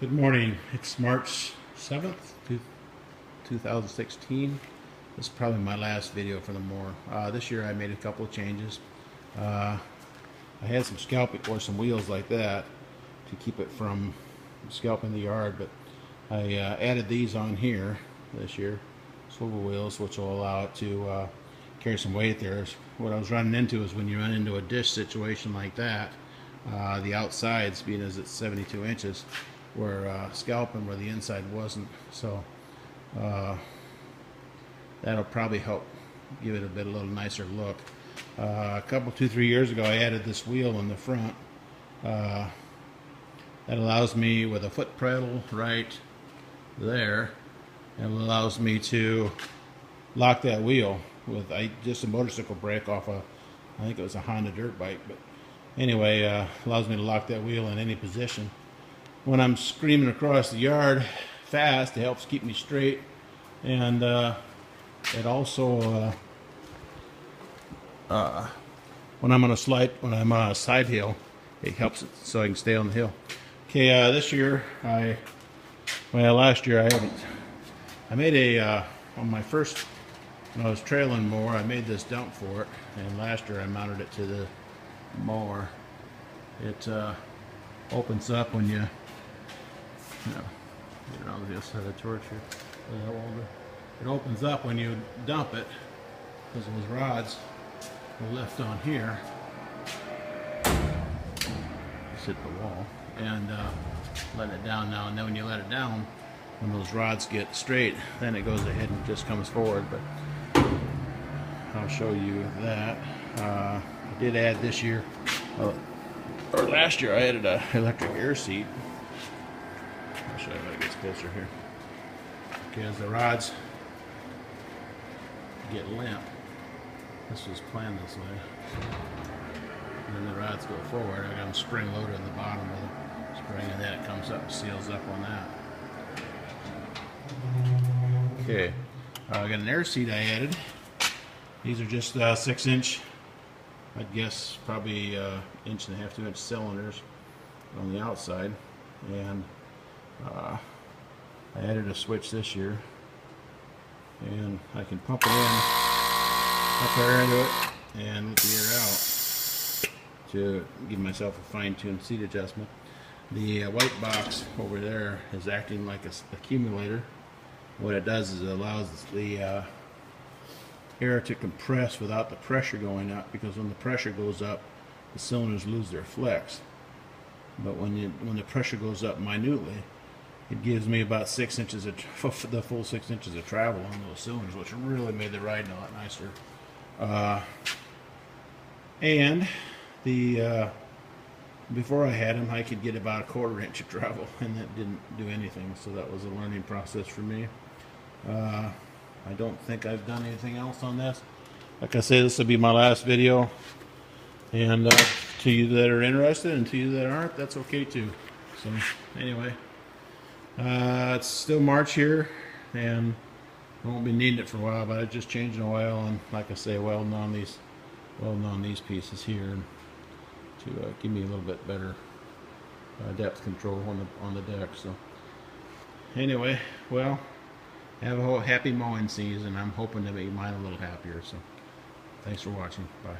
Good morning. It's March 7th, 2016. This is probably my last video for the mower. This year I made a couple of changes. I had some scalping or some wheels like that to keep it from scalping the yard, but I added these on here this year, swivel wheels, which will allow it to carry some weight there. What I was running into is when you run into a dish situation like that, the outsides, being as it's 72 inches, were scalping where the inside wasn't, so that'll probably help give it a little nicer look. A couple, 2-3 years ago, I added this wheel in the front that allows me, with a foot pedal right there, it allows me to lock that wheel with just a motorcycle brake off a, I think it was a Honda dirt bike, but anyway, allows me to lock that wheel in any position. When I'm screaming across the yard fast, it helps keep me straight, and it also when I'm on a side hill, it helps it so I can stay on the hill. Okay, this year last year I made a on my first, when I was trailing mower, I made this dump for it, and last year I mounted it to the mower. It opens up when you get it on the other side of the torch here. It opens up when you dump it, because those rods are left on here. Just hit the wall and let it down now, and then when you let it down, when those rods get straight, then it goes ahead and just comes forward. But I'll show you that. I did add this year, or last year, I added an electric air seat. I'll show you when it gets closer here. Okay, as the rods get limp, this was planned this way, and then the rods go forward. I got them spring loaded in the bottom with a spring, and then it comes up and seals up on that. Okay, I got an air seat I added. These are just 6-inch, I'd guess probably 1.5 inch, 2-inch cylinders on the outside, and I added a switch this year, and I can pump it in, pump air into it, and let the air out to give myself a fine-tuned seat adjustment. The white box over there is acting like an accumulator. What it does is it allows the air to compress without the pressure going up, because when the pressure goes up, the cylinders lose their flex. But when the pressure goes up minutely, it gives me about 6 inches of the full 6 inches of travel on those cylinders, which really made the riding a lot nicer. And the before I had them, I could get about 1/4 inch of travel, and that didn't do anything. So that was a learning process for me. I don't think I've done anything else on this. Like I say, this will be my last video, and to you that are interested, and to you that aren't, that's okay too. So anyway, it's still March here, and I won't be needing it for a while, but I just changed the oil, and like I say, welding on these pieces here to give me a little bit better depth control on the deck. So anyway, well, have a whole happy mowing season. I'm hoping to make mine a little happier. So thanks for watching. Bye.